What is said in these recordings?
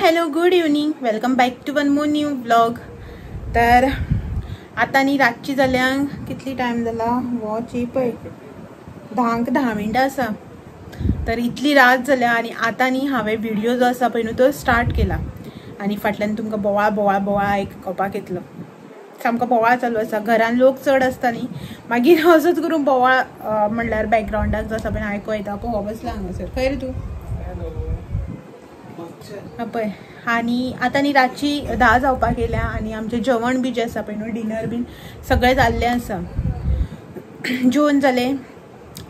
Hello good evening, welcome back to one more new blog. तर आता नी रातची जाल्यांक कितली टायम जाला वॉच ही पळय 10 मिनटां आसा। तर इतली रात जाल्या आनी आता नी हांवें व्हिडिओ जो आसा पळय न्हू तो स्टार्ट केला आनी फाटल्यान तुमकां बोवाळ बोवाळ बोवाळ आयकपाक येतलो। सामको बोवाळ चालू आसा, घरान लोक चड आसता न्ही, मागीर असोच करून बोवाळ म्हणल्यार बॅकग्राउंडाक जो आसा पळय आयको येता। पळय हो बसला हांगासर, खंय रे तूं? पळय आनी आतां न्ही रातची 10 जावपाक येयल्या आनी आमचें जेवण बी जें आसा पळय न्हू डिनर बीन सगळें जाल्लें आसा। जेवण जालें,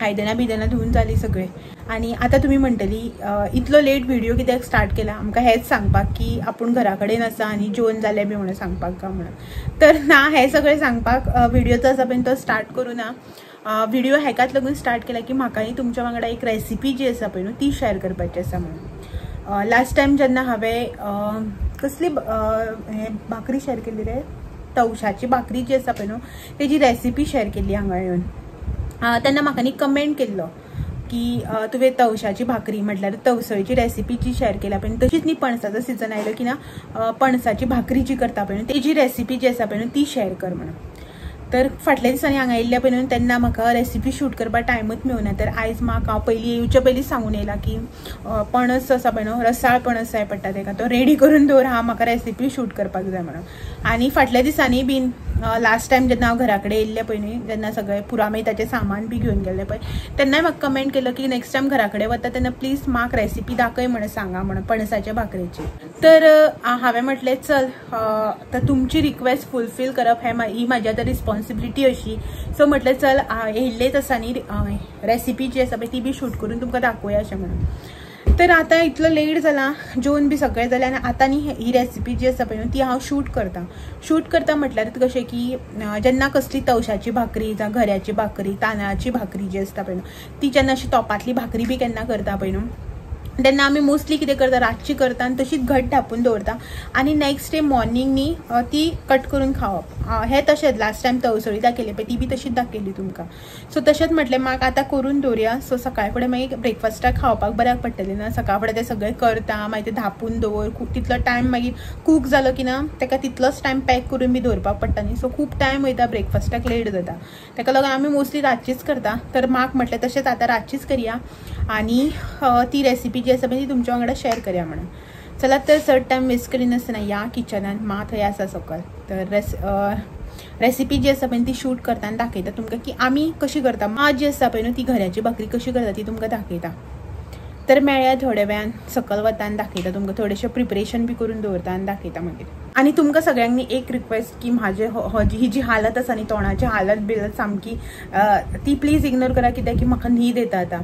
आयदनां बिदनां धुवन जालीं सगळें। आनी आतां तुमी म्हणटली इतलो लेट व्हिडिओ कित्याक स्टार्ट केला, आमकां हेच सांगपाक की आपूण घरा कडेन आसा आनी जेवण जालें बी म्हणून सांगपाक काय म्हणून। तर ना, हें सगळें सांगपाक व्हिडिओ जो आसा पळय तो स्टार्ट करूं ना। व्हिडिओ हेकाच लागून स्टार्ट केला की म्हाकाय तुमच्या वांगडा एक रेसिपी जी आसा पळय न्हू ती शेअर करपाची आसा म्हणून। लास्ट टायम जेन्ना हांवें कसली भाकरी शेअर केल्ली रे, तवशाची भाकरी जी आसा पळय न्हू तेजी रेसिपी शेअर केल्ली हांगा येवन। तेन्ना म्हाका न्ही कमेंट केल्लो की तुवें तवशाची भाकरी म्हटल्यार तवसळीची रेसिपी जी शेअर केल्या पळय तशीच न्ही पणसाचो सीजन आयलो की ना पणसाची भाकरी जी करता पळय न्हू तेजी रेसिपी जी आसा पळय न्हू ती शेअर कर म्हणून। तर फाटल्या दिसांनी हांगा येयल्ल्या पळय न्हू तेन्ना म्हाका रेसिपी शूट करपाक टायमूच मेळना। तर आयज म्हाका हांव येवच्या पयलीं सांगून येयला की पणस आसा पळय न्हू रसाळ पणस जाय पडटा तेका, तो रेडी करून दवर, हांव म्हाका रेसिपी शूट करपाक जाय म्हणून। आनी फाटल्या दिसांनी बीन लास्ट टायम जेन्ना हांव घरा कडेन येयल्लें पळय न्ही, जेन्ना सगळें पुरामेताचें सामान बी घेवन गेल्लें पळय तेन्नाय म्हाका कमेंट केलो की नेक्स्ट टायम घरा कडेन वता तेन्ना प्लीज म्हाका रेसिपी दाखय म्हणून सांगा म्हणून पणसाच्या भाकरेची। तर हांवें म्हटलें चल तर तुमची रिक्वेस्ट फुलफील करप ही म्हाजी आतां रिस्पॉन्सिबिलिटी अशी। सो म्हटलें चल येयल्लेच आसा न्ही रेसिपी जी आसा पळय ती बी शूट करून तुमकां दाखोवया अशें म्हणून। तर आतां इतलो लेट जाला, जेवण बी सगळें जालें आनी आतां न्ही ही रेसिपी जी आसा पळय न्हू ती हांव शूट करता म्हटल्यार कशें की जेन्ना कसली तवशाची भाकरी जावं घऱ्याची भाकरी तांदळाची भाकरी जी आसता पळय न्हू ती जेन्ना अशी तोपातली भाकरी बी केन्ना करता पळय न्हू तेन्ना आमी मोस्टली कितें करता रातची करता आनी तशीच घट धापून दवरता आनी नेक्स्ट डे मॉर्निंग न्ही ती कट करून खावप। हें तशेंच लास्ट टायम तवसळी दाखयली पळय ती बी तशीच दाखयली तुमकां। सो तशेंच म्हटलें म्हाका आतां करून दवरया, सो सकाळ फुडें मागीर ब्रेकफास्टाक खावपाक बऱ्याक पडटलें ना। सकाळ फुडें तें सगळें करता मागीर तें धापून दवर, तितलो टायम मागीर कूक जालो की ना तेका तितलोच टायम पॅक करून बी दवरपाक पडटा न्ही, सो खूब टायम वयता, ब्रेकफास्टाक लेट जाता। तेका लागून आमी मोस्टली रातचीच करता। तर म्हाका म्हटलें तशेंच आतां रातचीच करया आनी ती रेसिपी जी आसा पळय ती तुमच्या वांगडा शेअर करया म्हणून। चला तर चड टायम वेस्ट करिनासतना या किचनान, मा थंय आसा सकयल। तर रेसिपी जी आसा पळय ती शूट करता आनी दाखयता तुमकां की आमी कशी करता। मा जी आसा पळय न्हू ती घऱ्याची भाकरी कशी करता ती तुमकां दाखयता। तर मेळ्या थोड्या वेळान, सकयल वता आनी दाखयता तुमकां, थोडेशें प्रिपरेशन बी करून दवरता आनी दाखयता मागीर। आनी तुमकां सगळ्यांनी एक रिक्वेस्ट की ही जी हालत आसा न्ही तोंडाची हालत सामकी ती प्लीज इग्नोर करा कित्याक की म्हाका न्हीद येता आतां।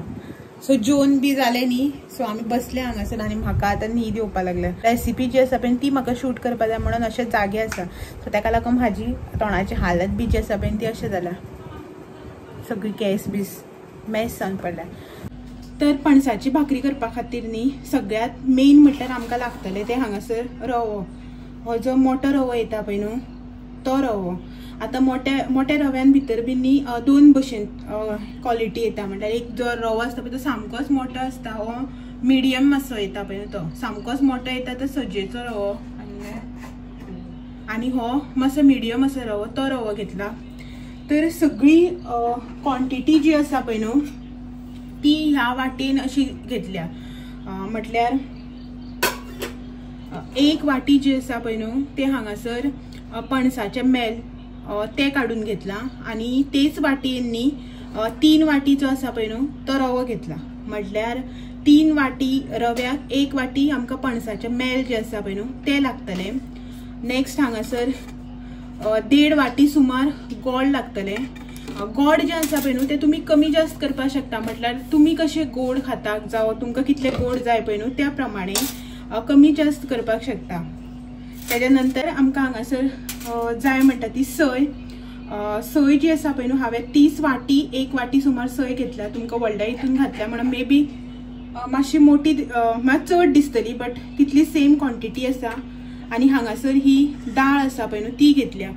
सो जेवण बी जालें न्ही, सो आमी बसले हांगासर आनी म्हाका आतां न्हीद येवपाक लागल्या। रेसिपी जी आसा पळय ती म्हाका शूट करपाक जाय म्हणून अशें जागे आसा, सो ताका लागून म्हाजी तोंडाची हालत बी जी आसा पळय ती अशें जाल्या, सगळी केस बीस मॅस जावन पडल्या। तर पणसाची भाकरी करपा खातीर न्ही सगळ्यात मेन म्हटल्यार आमकां लागतलें तें हांगासर रवो। हो जो मोठो रवो येता पळय न्हू तो रवो। आतां मोठ्या रव्यान भितर बी न्ही दोन भशेन क्वॉलिटी येता, म्हटल्यार एक जो रवो आसता पळय तो सामकोच मोठो आसता, हो मिडियम मातसो येता पळय तो सामकोच मोठो येता तो सजेचो रवो, आनी हो मातसो मिडियम आसा रवो तो रवो घेतला। तर सगळी क्वॉन्टिटी जी आसा पळय न्हू ती ह्या वाटेन अशी घेतल्या, म्हटल्यार एक वाटी जी आसा पळय न्हू ते हांगासर पणसाचे मेल ते काढून घेतला आनी तेच वाटेन न्ही 3 वाटी जो आसा पळय न्हू तो रवो घेतला। म्हटल्यार 3 वाटी रव्याक 1 वाटी आमकां पणसाचे मेल जे आसा पळय न्हू ते लागतले। नेक्स्ट हांगासर 1.5 वाटी सुमार गोड लागतले। गोड जे आसा पळय न्हू ते तुमी कमी जास्त करपाक शकता, म्हटल्यार तुमी कशे गोड खातात जावं तुमकां कितले गोड जाय पळय न्हू त्या प्रमाणे कमी जास्त करपाक शकता। त्याच्या नंतर आमकां हांगासर जाय म्हणटा ती सोय जी आसा पळय न्हू हांवें 30 वाटी 1 वाटी सुमार सोय घेतल्या। तुमकां व्हडल्या हितून घातल्या म्हणून मे बी मातशी मोठी चड दिसतली, बट तितली सेम क्वॉन्टिटी आसा। आनी हांगासर ही दाळ आसा पळय न्हू ती घेतल्या,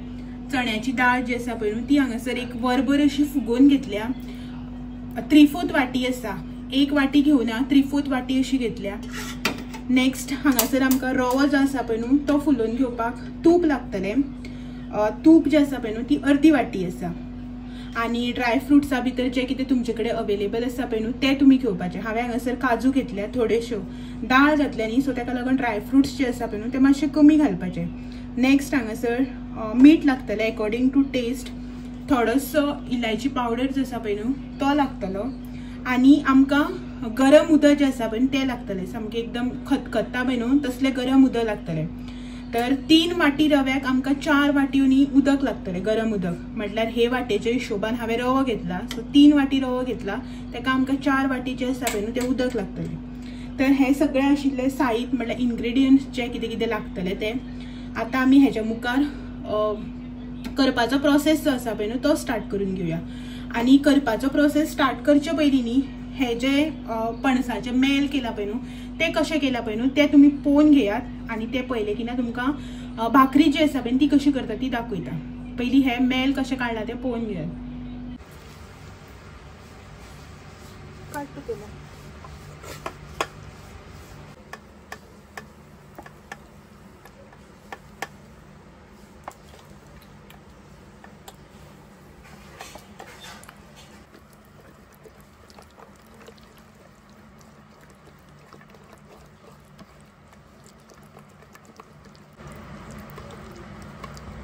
चण्याची दाळ जी आसा पळय न्हू ती हांगासर एक वरभर अशी फुगोवन घेतल्या। 3/4 वाटी आसा, 1 वाटी घेवना 3/4 वाटी अशी घेतल्या। नेक्स्ट हांगासर आमकां रवो जो आसा पळय न्हू तो फुलोवन घेवपाक तूप लागतलें. तूप जे आसा पळय न्हू ती अर्दी वाटी आसा. आणि ड्रायफ्रुट्सा भितर जे कितें तुमचे कडेन अवेलेबल आसा पळय न्हू ते तुमी घेवपाचे. हांवें हांगासर काजू घेतल्या थोड्योश्यो, दाळ घातल्या न्ही सो ताका लागून ड्रायफ्रुट्स जे आसा पळय न्हू ते मातशे कमी घालपाचे. नेक्स्ट हांगासर मीठ लागतलें अकॉर्डिंग टू टेस्ट. थोडोसो इलायची पावडर जो आसा पळय न्हू तो लागतलो. आणि आमकां गरम उदक जे आसा पळय तें लागतलें. सामकें एकदम खतखत्ता पळय न्हू तसलें गरम उदक लागतलें. तर 3 वाटी रव्याक आमकां 4 वाट्योनी उदक लागतलें, गरम उदक. म्हटल्यार हे वाटेच्या हिशोबान हांवें रवो घेतला. सो 3 वाटी रवो घेतला, ताका आमकां 4 वाटी जे आसा पळय न्हू तें उदक लागतलें. तर हे सगळें आशिल्लें साहित्य म्हटल्यार इन्ग्रेडियंट्स जे कितें कितें लागतलें तें. आतां आमी हेच्या मुखार करपाचो प्रोसेस जो आसा पळय न्हू तो स्टार्ट करून घेवया. आनी करपाचो प्रोसेस स्टार्ट करचे पयलीं न्ही हे जे पणसाचे मेल केला पळय न्हू ते कशें केला पळय न्हू ते तुमी पळोवन घेयात. आनी ते पयले की ना तुमकां भाकरी जी आसा पळय ती कशी करता ती दाखयता. पयलीं हे मेल कशें काडला ते पळोवन घेयात.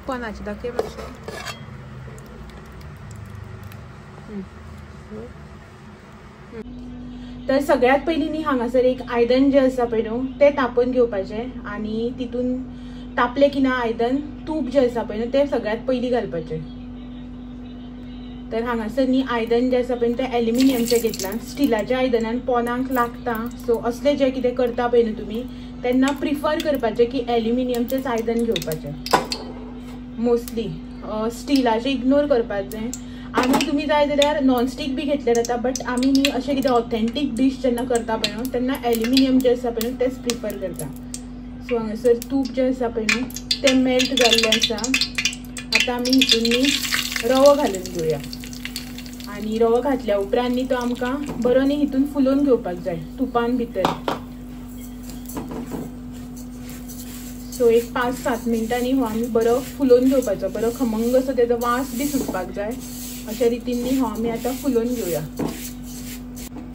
कोणाची दाखय मातशें. तर सगळ्यात पयलीं न्ही हांगासर एक आयदन जे आसा पळय न्हू ते तापोवन घेवपाचें. आनी तितून तापले की ना आयदन तूप जे आसा पळय न्हू ते सगळ्यात पयलीं घालपाचें. तर हांगासर न्ही आयदन जे आसा पळय ते एल्युमिनियमचें घेतलां. स्टिलाच्या आयदनान पोंदाक लागता. सो असले जे कितें करता पळय न्हू तुमी तेन्ना प्रिफर करपाचें की एल्युमिनियमचेंच आयदन घेवपाचें. मोस्टली स्टिलाचे इग्नोर करपाक जाय. आमी तुमी जाय जाल्यार नॉनस्टीक बी घेतले जाता. बट आमी न्ही अशें कितें ऑथेंटीक डिश जेन्ना करता पळय न्हू तेन्ना एल्युमिनियम जे आसा पळय न्हू तेच प्रिफर करता. सो हांगासर तूप जे आसा पळय न्हू तें मेल्ट जाल्लें आसा. आतां आमी हितून न्ही रवो घालून घेवया. आनी रवो घातल्या उपरांत न्ही तो आमकां बरो न्ही हितून फुलोवन घेवपाक जाय तुपान भितर. सो एक 5-7 मिनटांनी हो आमी बरो फुलोवन घेवपाचो. बरो खमंग असो तेजो वास बी सुटपाक जाय. अशा रितीन न्ही हो आमी आतां फुलोवन घेवया.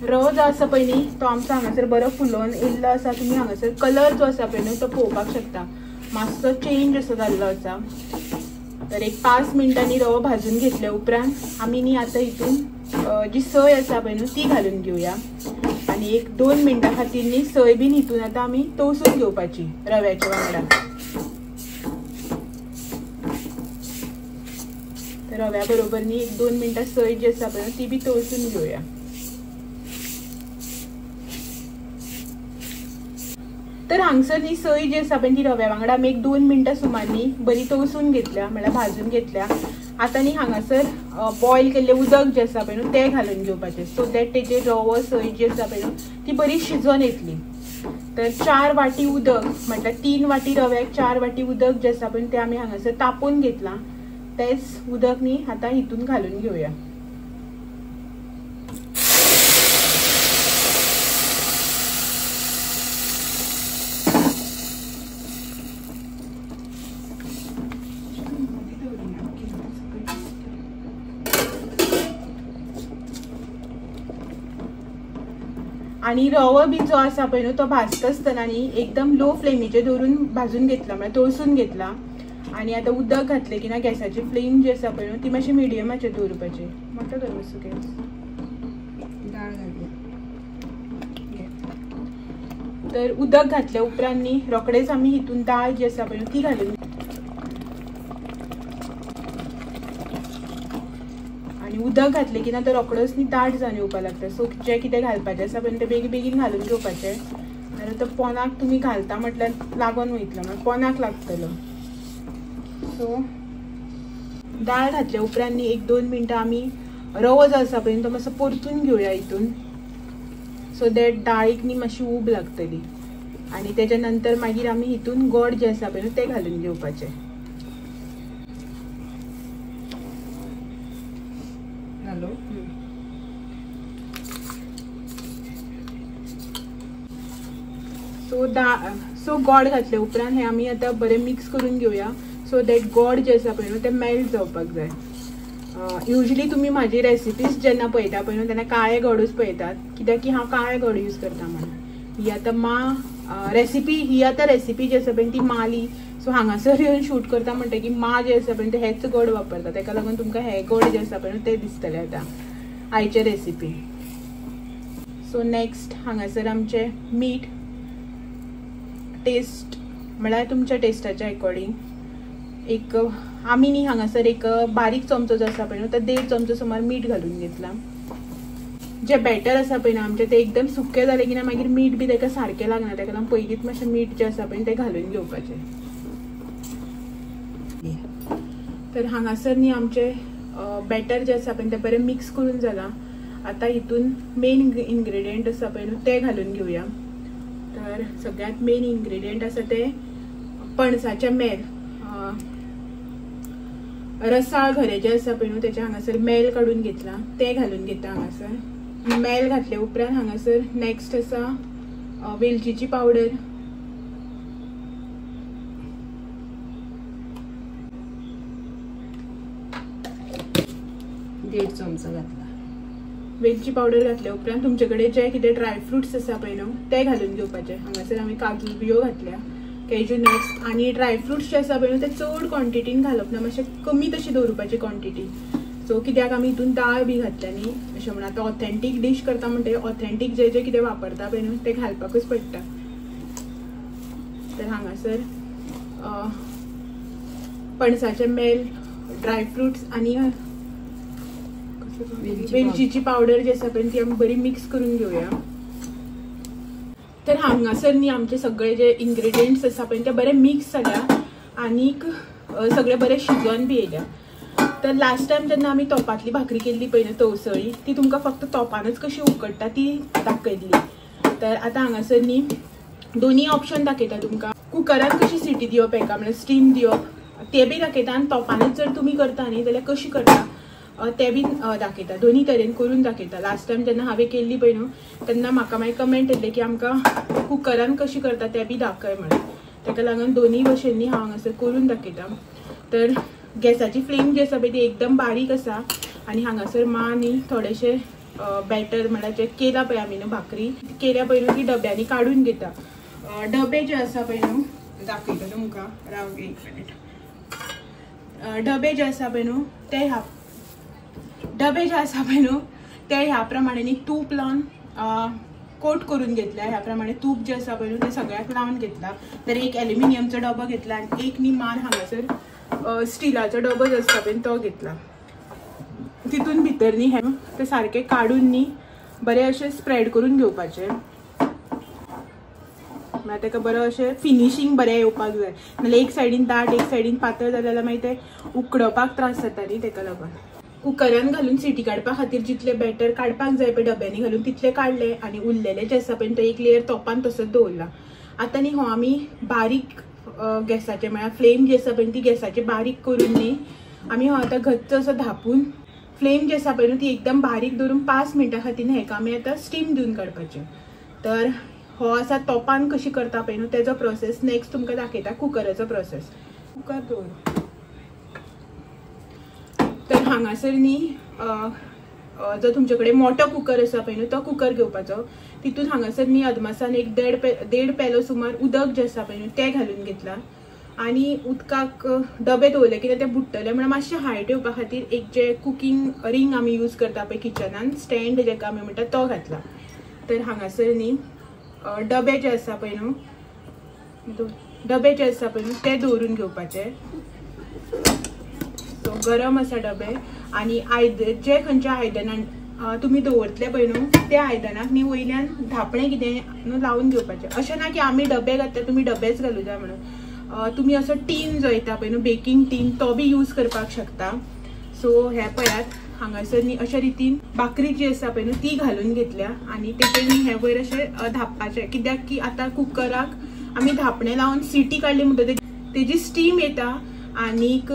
रवो जो आसा पळय न्ही तो आमचो हांगासर बरो फुलोवन येयल्लो आसा. तुमी हांगासर कलर जो आसा पळय न्हू तो पळोवपाक शकता. मातसो चेंज असो जाल्लो आसा. तर एक 5 मिनटांनी रवो भाजून घेतल्या उपरांत आमी न्ही आतां हितून जी सय आसा पळय न्हू ती घालून घेवया. आनी एक 2 मिनटां खातीर न्ही सय बीन हितून आतां आमी तळसून घेवपाची रव्याच्या वांगडा. तर रव्या बरोबर न्ही एक 2 मिनटां सय जी आसा पळय ती बी तळसून घेवया. तर हांगसर न्ही सय जी आसा पळय ती रव्या वांगडा आमी एक 2 मिनटां सुमार न्ही बरी तळसून घेतल्या म्हळ्यार भाजून घेतल्या. आतां न्ही हांगासर बॉयल केल्लें उदक जें आसा पळय न्हू तें घालून घेवपाचें. सो दॅट तेजेर रवो सय जी आसा पळय न्हू ती बरी शिजोवन येतली. तर 4 वाटी उदक म्हटल्यार 3 वाटी रव्याक 4 वाटी उदक जें आसा पळय तें आमी हांगासर तापोवन घेतलां. तेच उदक न्ही आतां हितून घालून घेवया. आणि रवो बी जो आसा पळय न्हू तो भाजता आसतना न्ही एकदम लो फ्लेमीचेर दवरून भाजून घेतला म्हळ्यार तळसून घेतला. आनी आतां उदक घातलें की ना गॅसाची फ्लेम जी आसा पळय न्हू ती मातशी मिडियमाचेर दवरपाची. मोठो कर मातसो गॅस. दाळ घालया. तर उदक घातल्या उपरांत न्ही रोखडेच आमी हितून दाळ जी आसा पळय ती घालून आनी उदक घातलें की ना तो रोखडोच न्ही दाट जावन येवपाक लागता. सो जें कितें घालपाचें आसा पळय तें बेगीन घालून घेवपाचें. नाजाल्यार तो पोंदाक तुमी घालता म्हटल्यार लागून वयतलो म्हळ्यार पोंदाक लागतलो. सो दाळ घातल्या उपरांत न्ही 1-2 मिनटां आमी रवो जो आसा पळय तो मातसो परतून घेवया हितून. सो दॅट दाळीक न्ही मातशी उब लागतली. आनी तेच्या नंतर मागीर आमी हितून गोड जें आसा पळय तें घालून घेवपाचें. घालो. सो सो गोड घातले उपरांत हे आमी आतां बरें मिक्स करून घेवया सो दॅट गोड जे आसा पळय न्हू तें मेल्ट जावपाक जाय. युजली तुमी म्हाजी रेसिपीज जेन्ना पळयता पळय न्हू तेन्ना काळे गोडूच पळयतात कित्याक की हांव काळे गोड यूज करता म्हणून. ही आतां रेसिपी जी आसा पळय ती माली सो हांगासर येवन शूट करता म्हणटा की जे आसा पळय ते हेच गोड वापरता ताका लागून तुमकां हे गोड जे आसा पळय न्हू ते दिसतले आतां आयचे रेसिपी. सो नेक्स्ट हांगासर आमचे मीठ टेस्ट म्हळ्यार तुमच्या टेस्टाच्या अकॉर्डिंग एक आमी न्ही हांगासर एक बारीक चमचो जो आसा पळय न्हू तो 1.5 चमचो सुमार मीठ घालून घेतला. जे बॅटर आसा पळय न्हू आमचे ते एकदम सुके जाले की मागीर मीठ बी ताका सारकें लागना ताका लागून पयलींच मातशें मीठ जे आसा पळय तें घालून घेवपाचें. तर हांगासर न्ही आमचे बॅटर जे आसा पळय तें बरें मिक्स करून जाला. आतां हितून मेन इन्ग्रेडियंट आसा पळय न्हू ते घालून घेवया. तर सगळ्यांत मेन इन्ग्रेडियंट आसा ते पणसाचे मेल रसाळ घरे जे आसा पळय न्हू तेचे हांगासर मेल काडून घेतला ते घालून घेता हांगासर. मेल घातले उपरांत हांगासर नेक्स्ट आसा वेलचीची पावडर, चमचो घातला. वेलची पावडर घातले उपरांत तुमचे कडेन जे कितें ड्रायफ्रुट्स आसा पळय न्हू ते घालून घेवपाचे. हांगासर आमी काजू बियो घातल्या, कॅज्यू नट्स आनी ड्रायफ्रुट्स जे आसा पळय न्हू ते चड क्वॉन्टिटीन घालप ना, मातशें कमी तशी दवरपाची क्वॉन्टिटी. सो कित्याक आमी हितून दाळ बी घातल्या न्ही अशें म्हणून आतां ऑथेंटीक डीश करता म्हणटा ऑथेंटीक जे कितें वापरता पळय न्हू ते घालपाकूच पडटा. तर हांगासर पणसाचे मेल, ड्रायफ्रुट्स आनी वेलचीची पावडर जी आसा पळय ती आमी बरी मिक्स करून घेवया. तर हांगासर न्ही आमचे सगळे जे इन्ग्रेडियंट्स आसा पळय ते बरे मिक्स जाल्या आनीक सगळे बरे शिजोन बी येयल्या. तर लास्ट टायम जेन्ना आमी तोपातली भाकरी केल्ली पळय न्हू तवसळी ती तुमकां फक्त तोपानच कशी उकडटा ती दाखयल्ली. तर आतां हांगासर न्ही दोनी ऑप्शन दाखयता तुमकां. कुकरान कशी सिटी दिवप एका म्हळ्यार स्टीम दिवप ते बी दाखयता आनी तोपानच जर तुमी करता न्ही जाल्यार कशी करता ते बी दाखयता. दोनी तरेन करून दाखयता. लास्ट टायम जेन्ना हांवें केल्ली पळय न्हू तेन्ना म्हाका मागीर कमेंट येयल्ले की आमकां कुकरान कशी करता ते बी दाखय म्हणून. ताका लागून दोनी भशेन हांव हांगासर करून दाखयता. तर गॅसाची फ्लेम जी आसा पळय ती एकदम बारीक आसा आनी हांगासर न्ही थोडेशे बॅटर म्हळ्यार जे केला पळय आमी न्हू भाकरी केल्या पळय न्हू ती डब्यांनी काडून घेता. डबे जे आसा पळय न्हू दाखयता तुमकां राव एक मिनीट. डबे जे आसा पळय न्हू ते ह्या प्रमाणे तूप लावन कोट करून घेतल्या. ह्या प्रमाणे तूप जे आसा पळय न्हू ते सगळ्याक लावन घेतला. तर एक एल्युमिनियमचो डबो घेतला आनी एक न्ही मार हांगासर स्टिलाचो डबो जो आसता पळय तो घेतला. तितून भितर न्ही हे ते सारके काडून न्ही बरे अशें स्प्रेड करून घेवपाचे. म्हळ्यार ताका बरें अशें फिनिशींग बरें येवपाक जाय. नाल्यार एक सायडीन दाट एक सायडीन पातळ जालें जाल्यार मागीर ते उकडपाक त्रास जाता न्ही ताका लागून. कुकरान घालून सिटी काडपा खातीर जितले बॅटर काडपाक जाय पळय डब्यांनी घालून तितले काडले आनी उरलेले जे आसा पळय तो एक लेयर तोपान तसोच दवरला. आतां न्ही हो आमी बारीक गॅसाचे म्हळ्यार फ्लेम जी आसा पळय ती गॅसाची बारीक करून न्ही आमी हो आतां घट्ट असो धापून फ्लेम जी आसा पळय न्हू ती एकदम बारीक दवरून 5 मिनटां खातीर हेका आमी आतां स्टीम दिवन काडपाचें. तर हो आसा तोपान कशी करता पळय न्हू तेजो प्रोसेस नेक्स्ट तुमकां दाखयता कुकराचो प्रोसेस. कुकर दवर. तर हांगासर न्ही जो तुमचे कडेन मोठो कुकर आसा पळय न्हू तो कुकर घेवपाचो. तितून हांगासर न्ही अदमासान एक 1.5 पेलो सुमार उदक जे आसा पळय न्हू ते घालून घेतला आनी उदकाक डबे दवरले कित्याक ते बुडटले म्हणून मातशें हायट येवपा खातीर एक जे कुकिंग रिंग आमी यूज करता पळय किचनान स्टँड जेका आमी म्हणटा तो घातला. तर हांगासर न्ही डबे जे आसा पळय न्हू ते दवरून घेवपाचे. सो गरम आसा डबे आनी जे खंयच्या आयदनान तुमी दवरतले पळय न्हू त्या आयदनाक न्ही वयल्यान धापणें कितें न्हू लावन घेवपाचें. अशें ना की आमी डबे घातले तुमी डबेच घालूं जाय म्हणून. तुमी असो टीन जो येता पळय न्हू बेकिंग टीन तो बी यूज करपाक शकता. सो हे पळयात हांगासर न्ही अशे रितीन भाकरी जी आसा पळय न्हू ती घालून घेतल्या आनी तेचेर न्ही हे वयर अशें धापपाचें कित्याक की आतां कुकराक आमी धापणें लावन सिटी काडली म्हणटकीर तेजी स्टीम येता आनीक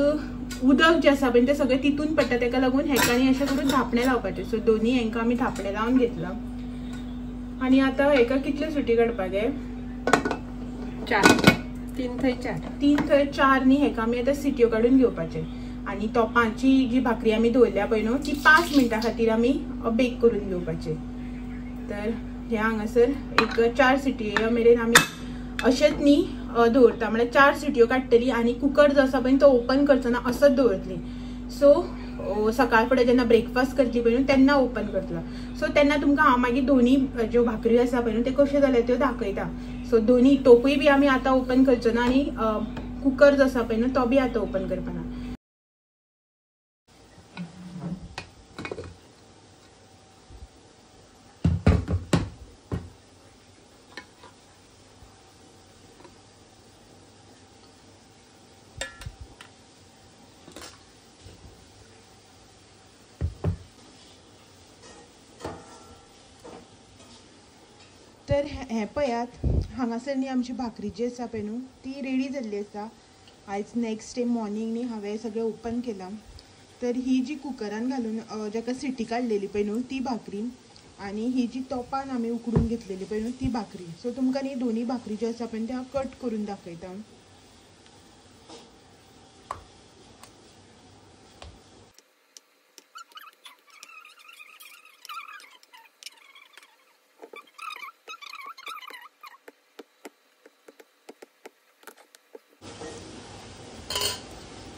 उदक जे आसा पळय तें सगळें तितून पडटा ताका लागून हेकांनी अशें करून धापणें लावपाचें. सो दोनी हांकां आमी धापणें लावन घेतला आनी आतां हेका कितल्यो सुटी काडपाक जाय तीन थंय 4 न्ही हेका आमी आतां सिट्यो काडून घेवपाचे आणि तोपांची जी भाकरी आमी दवरल्या पळय न्हू ती 5 मिनटां खातीर आमी बेक करून घेवपाचे. तर हे हांगासर एक 4 सिटयो मेरेन आमी अशेंच न्ही दवरता, म्हळ्यार 4 सिटयो काडटली आणि कुकर जो आसा पळय तो ओपन करचो ना असोच दवरतली. सो सकाळ फुडें जेन्ना ब्रेकफास्ट करतली पळय तेन्ना ओपन करतलो. सो तेन्ना तुमकां हांव मागीर दोन्ही ज्यो भाकरी आसा पळय ते कश्यो जाल्यार त्यो दाखयता. सो दोन्ही टोपूय बी आमी आतां ओपन करचो ना आणि कुकर जो आसा पळय तो बी आतां ओपन करपाना. तर हे पळयात हांगासर न्ही आमची भाकरी जी आसा पळय न्हू ती रेडी जाल्ली आसा. आयज नेक्स्ट डे मॉर्निंग न्ही हांवें सगळें ओपन केलां. तर ही जी कुकरान घालून जाका सिटी काडलेली पळय न्हू ती भाकरी आणि ही जी तोपान आमी उकडून घेतलेली पळय न्हू ती भाकरी. सो तुमकां न्ही दोन्ही भाकरी ज्यो आसा पळय त्यो कट करून दाखयता.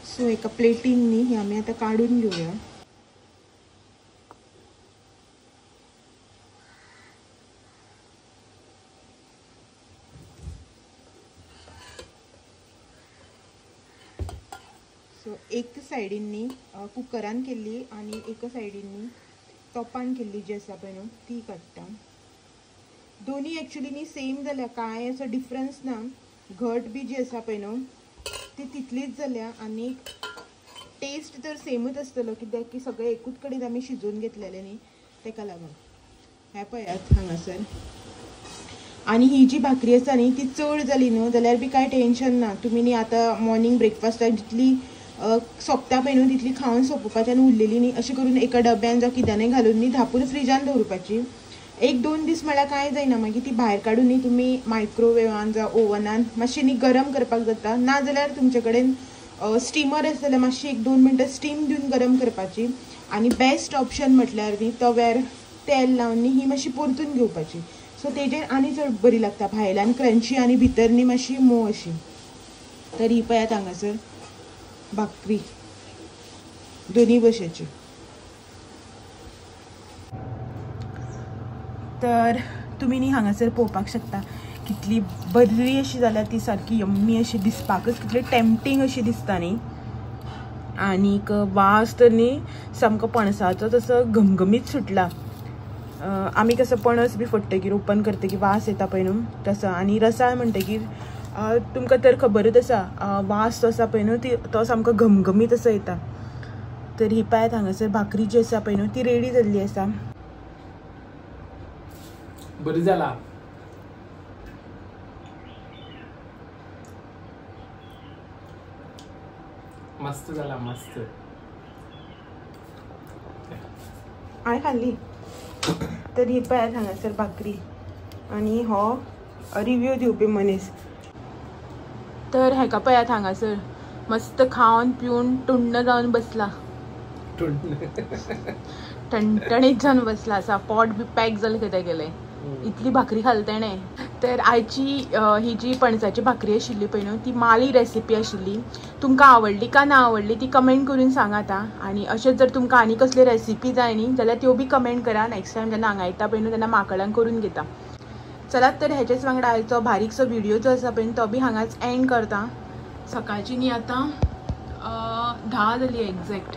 सो एका प्लेटीन न्ही ही आमी आतां काडून घेवया. सो एक सायडीन न्ही कुकरान केल्ली आणि एका सायडीन न्ही तोपान केल्ली जी आसा पळय न्हू ती काडटा. दोन्ही एक्चुअली न्ही सेम जाल्या, कांय असो डिफरन्स ना. घट बी जी आसा पळय न्हू ती तितलीच जाल्या आणि टेस्ट तर सेमूच आसतलो कित्याक की सगळें एकूच कडेन आमी शिजोवन घेतलेलें न्ही तेका लागून. हे पळयात हांगासर. आणि ही जी भाकरी आसा न्ही ती चड जाली न्हू जाल्यार बी कांय टेन्शन ना. तुमी न्ही आतां मॉर्निंग ब्रेकफास्टाक जितली सोंपता पळय न्हू तितली खावन सोंपोवपाची आनी उरलेली न्ही अशें करून एका डब्यान जावं किद्यानय घालून न्ही धापून फ्रिजान दवरपाची. 1-2 दीस म्हळ्यार कांय जायना. मागीर ती भायर काडून न्ही तुमी मायक्रोवेवान जावं ओवनान मातशें न्ही गरम करपाक जाता. ना जाल्यार तुमचे कडेन स्टिमर आसा जाल्यार मातशी 1-2 मिनटां स्टीम दिवन गरम करपाची. आणि बेस्ट ऑप्शन म्हटल्यार न्ही तव्यार तेल लावन न्ही ही मातशी परतून घेवपाची. सो तेजेर आनी चड बरी लागता, भायल्यान क्रंची आणि भितर न्ही मातशी मोव अशी. तर ही पळयात हांगासर भाकरी दोन्ही भशेची. तर तुमी न्ही हांगासर पळोवपाक शकता कितली बरी अशी जाल्या ती सारकी यम्मी अशी दिसपाकच कितली टेम्पटींग अशी दिसता न्ही. आनीक वास तर न्ही सामको पणसाचो तसो घमघमीत सुटला. आमी कसो पणस बी फोडटकीर ओपन करतकीर वास येता पळय न्हू तसो. आनी रसाळ म्हणटकीर तुमकां तर खबरूच आसा वास जो आसा पळय न्हू तो सामको घमघमीत असो येता. तर ही पळयात हांगासर भाकरी जी आसा पळय न्हू ती रेडी जाल्ली आसा. बरी जाला. मस्त जाला मस्त. हांवें खाल्ली. तर ही पळयात हांगासर भाकरी आणि हो रिव्यू दिवपी मनीस. तर हेका पळयात हांगासर मस्त खावन पिवन टुण्ण जावन बसला. टणटणीत जावन बसला आसा. पोट बी पॅक जालें कितें गेलें इतली भाकरी खाली तेणें. तर आयची ही जी पणसाची भाकरी आशिल्ली पळय न्हू ती माली रेसिपी आशिल्ली. तुमकां आवडली का ना आवडली ती कमेंट करून सांगात. आनी अशेंच जर तुमकां आनी कसली रेसिपी जाय न्ही जाल्यार त्यो बी कमेंट करा. नेक्स्ट टायम जेन्ना हांगा येता पळय न्हू तेन्ना माकडे करून घेता. चलात तर हेचेच वांगडा आयचो बारीकसो व्हिडिओ जो आसा पळय तो बी हांगाच एंड करता. सकाळची न्ही आतां 10 जाली एक्झॅक्ट.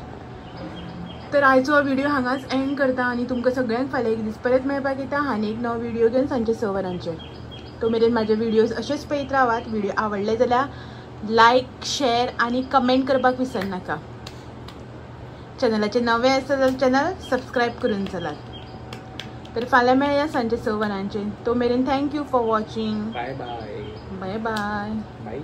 तर आयचो व्हिडिओ हांगाच एंड करता आणि तुमकां सगळ्यांक फाल्यां एक दीस परत मेळपाक येता आनी एक नवो व्हिडिओ घेवन सांजचे 6 वरांचेर. तो मेरेन म्हाजे व्हिडिओज अशेंच पळयत रावात. व्हिडिओ आवडले जाल्यार लायक शेअर आणि कमेंट करपाक विसरनाका. चॅनलाचे नवे आसा जाल्यार चॅनल सबस्क्रायब करून चलात. तर फाल्यां मेळया सांजचे 6 वरांचेर. तो मेरेन thank you for watching. Bye bye. Bye bye. Bye.